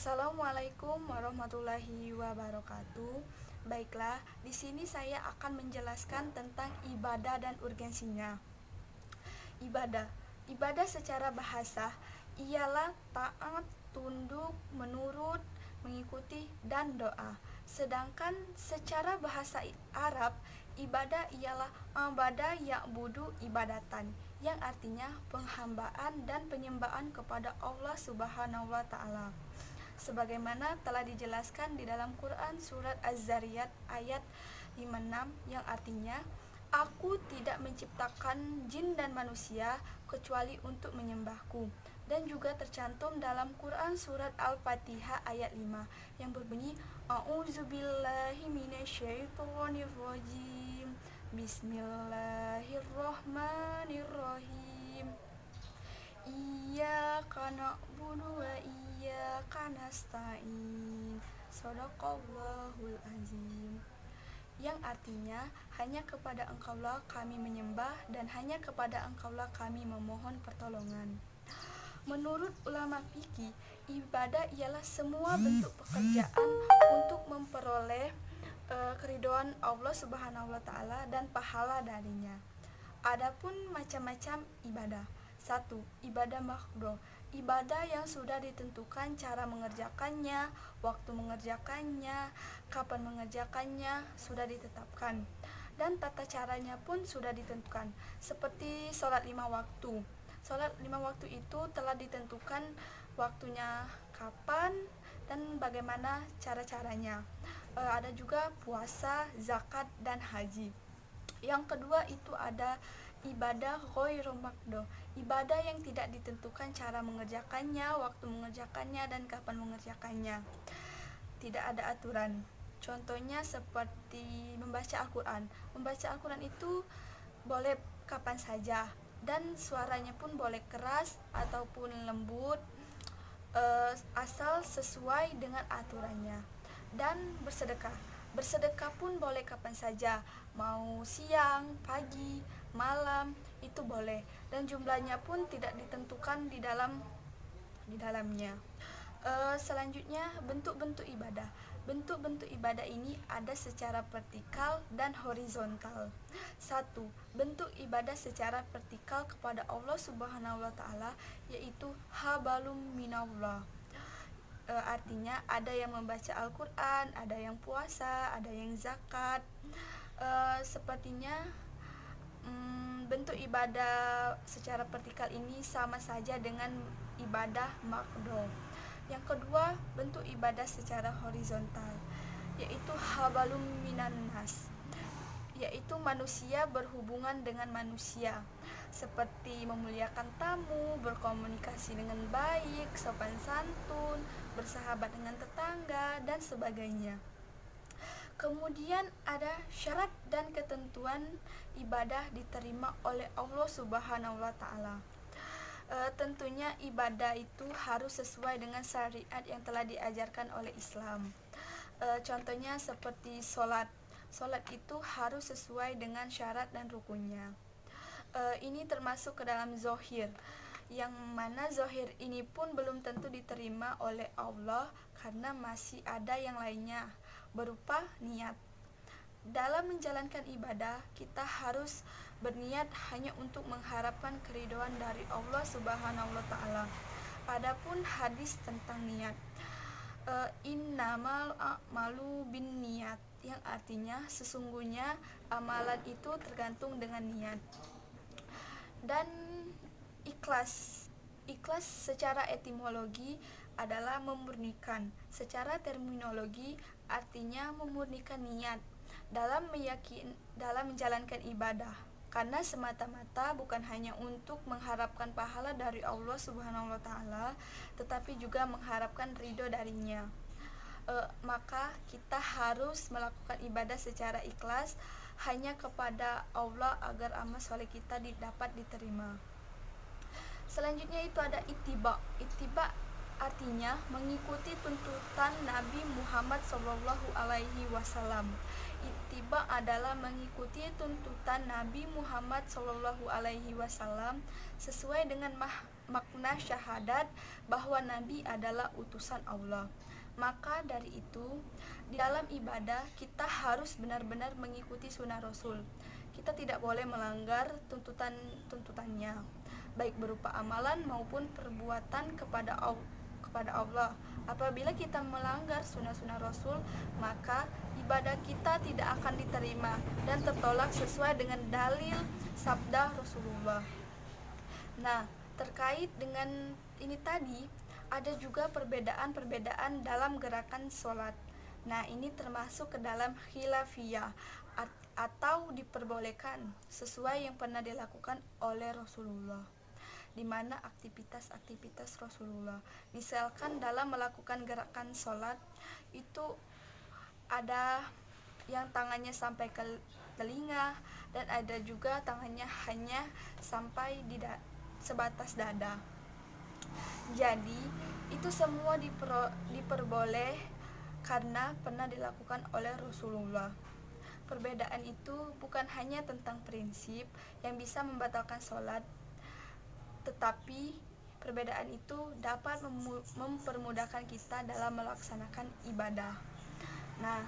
Assalamualaikum warahmatullahi wabarakatuh. Baiklah, di sini saya akan menjelaskan tentang ibadah dan urgensinya. Ibadah. Ibadah secara bahasa ialah taat, tunduk, menurut, mengikuti, dan doa. Sedangkan secara bahasa Arab, ibadah ialah abada ya'budu ibadatan, yang artinya penghambaan dan penyembahan kepada Allah Subhanahu wa taala. Sebagaimana telah dijelaskan di dalam Quran surat Az-Zariyat ayat 56 yang artinya, Aku tidak menciptakan jin dan manusia kecuali untuk menyembahku. Dan juga tercantum dalam Quran surat Al-Fatihah ayat 5 yang berbunyi, A'udzubillahi minasyaitonirrajim. Bismillahirrahmanirrahim. Iyyaka na'budu wa iyyaka nasta'in. Shadaqallahul azim. Yang artinya, hanya kepada Engkaulah kami menyembah dan hanya kepada Engkaulah kami memohon pertolongan. Menurut ulama fikih, ibadah ialah semua bentuk pekerjaan untuk memperoleh keridhaan Allah Subhanahu wa taala dan pahala darinya. Adapun macam-macam ibadah. 1. Ibadah makruh. Ibadah yang sudah ditentukan cara mengerjakannya, waktu mengerjakannya, kapan mengerjakannya sudah ditetapkan, dan tata caranya pun sudah ditentukan. Seperti sholat 5 waktu. Sholat 5 waktu itu telah ditentukan waktunya kapan dan bagaimana cara-caranya. Ada juga puasa, zakat, dan haji. Yang kedua itu ada ibadah ghairu makduh, ibadah yang tidak ditentukan cara mengerjakannya, waktu mengerjakannya, dan kapan mengerjakannya. Tidak ada aturan. Contohnya seperti membaca Al-Quran. Membaca Al-Quran itu boleh kapan saja, dan suaranya pun boleh keras ataupun lembut, asal sesuai dengan aturannya. Dan bersedekah pun boleh kapan saja, mau siang, pagi, malam, itu boleh, dan jumlahnya pun tidak ditentukan di dalamnya. Selanjutnya, bentuk-bentuk ibadah. Bentuk-bentuk ibadah ini ada secara vertikal dan horizontal. 1. Bentuk ibadah secara vertikal kepada Allah Subhanahu wa taala yaitu habalum minallah. Artinya ada yang membaca Al-Quran, ada yang puasa, ada yang zakat. Sepertinya bentuk ibadah secara vertikal ini sama saja dengan ibadah makruh. Yang kedua, bentuk ibadah secara horizontal yaitu habalum minan nas, yaitu manusia berhubungan dengan manusia, seperti memuliakan tamu, berkomunikasi dengan baik, sopan santun, bersahabat dengan tetangga, dan sebagainya. Kemudian ada syarat dan ketentuan ibadah diterima oleh Allah Subhanahu wa taala. Tentunya ibadah itu harus sesuai dengan syariat yang telah diajarkan oleh Islam. Contohnya seperti sholat. Sholat itu harus sesuai dengan syarat dan rukunnya. Ini termasuk ke dalam zohir, yang mana zohir ini pun belum tentu diterima oleh Allah karena masih ada yang lainnya berupa niat. Dalam menjalankan ibadah, kita harus berniat hanya untuk mengharapkan keridhaan dari Allah Subhanahu wa taala. Adapun hadis tentang niat, innamal a'malu binniyat, yang artinya sesungguhnya amalan itu tergantung dengan niat. Dan ikhlas secara etimologi adalah memurnikan. Secara terminologi artinya memurnikan niat dalam menjalankan ibadah, karena semata-mata bukan hanya untuk mengharapkan pahala dari Allah Subhanahu wa taala, tetapi juga mengharapkan ridho darinya. Maka kita harus melakukan ibadah secara ikhlas hanya kepada Allah agar amal soleh kita dapat diterima. Selanjutnya itu ada ittiba. Ittiba artinya mengikuti tuntutan Nabi Muhammad SAW. Ittiba adalah mengikuti tuntutan Nabi Muhammad SAW sesuai dengan makna syahadat bahwa Nabi adalah utusan Allah. Maka dari itu, di dalam ibadah kita harus benar-benar mengikuti sunnah Rasul. Kita tidak boleh melanggar tuntutannya, baik berupa amalan maupun perbuatan kepada Allah. Apabila kita melanggar sunnah-sunnah Rasul, maka ibadah kita tidak akan diterima dan tertolak sesuai dengan dalil sabda Rasulullah. Nah, terkait dengan ini tadi, ada juga perbedaan-perbedaan dalam gerakan sholat. Nah, ini termasuk ke dalam khilafiyah atau diperbolehkan sesuai yang pernah dilakukan oleh Rasulullah, di mana aktivitas-aktivitas Rasulullah. Misalkan dalam melakukan gerakan sholat itu ada yang tangannya sampai ke telinga dan ada juga tangannya hanya sampai sebatas dada. Jadi itu semua diperboleh karena pernah dilakukan oleh Rasulullah. Perbedaan itu bukan hanya tentang prinsip yang bisa membatalkan sholat, tetapi perbedaan itu dapat mempermudahkan kita dalam melaksanakan ibadah. Nah,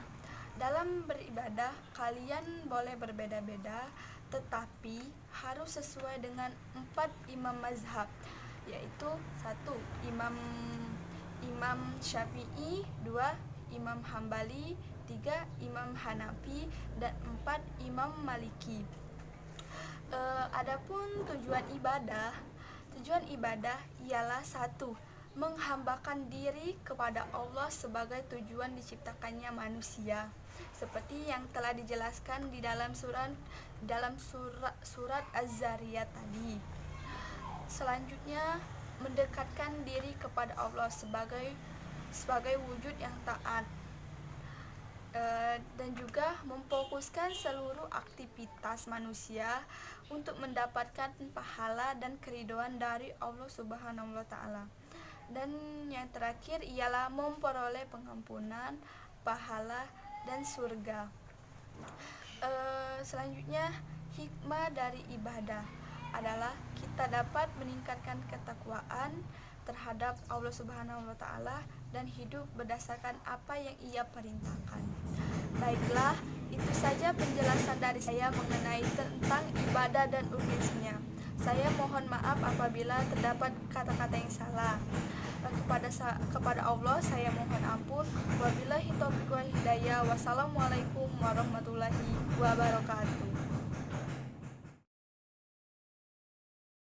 dalam beribadah kalian boleh berbeda-beda, tetapi harus sesuai dengan 4 imam mazhab, yaitu 1. Imam Syafi'i, 2. Imam Hambali, 3. Imam Hanafi, dan 4. Imam Maliki. Adapun tujuan ibadah ialah 1. Menghambakan diri kepada Allah sebagai tujuan diciptakannya manusia, seperti yang telah dijelaskan di dalam surat Az-Zariyat tadi. Selanjutnya, mendekatkan diri kepada Allah sebagai wujud yang taat, dan juga memfokuskan seluruh aktivitas manusia untuk mendapatkan pahala dan keridhaan dari Allah Subhanahu wa Ta'ala. Dan yang terakhir ialah memperoleh pengampunan, pahala, dan surga. Selanjutnya, hikmah dari ibadah adalah kita dapat meningkatkan ketakwaan terhadap Allah Subhanahu wa Ta'ala dan hidup berdasarkan apa yang Ia perintahkan. Baiklah, itu saja penjelasan dari saya mengenai tentang ibadah dan urgensinya. Saya mohon maaf apabila terdapat kata-kata yang salah. Kepada Allah saya mohon ampun. Wabillahi taufiq wal hidayah. Wassalamualaikum warahmatullahi wabarakatuh.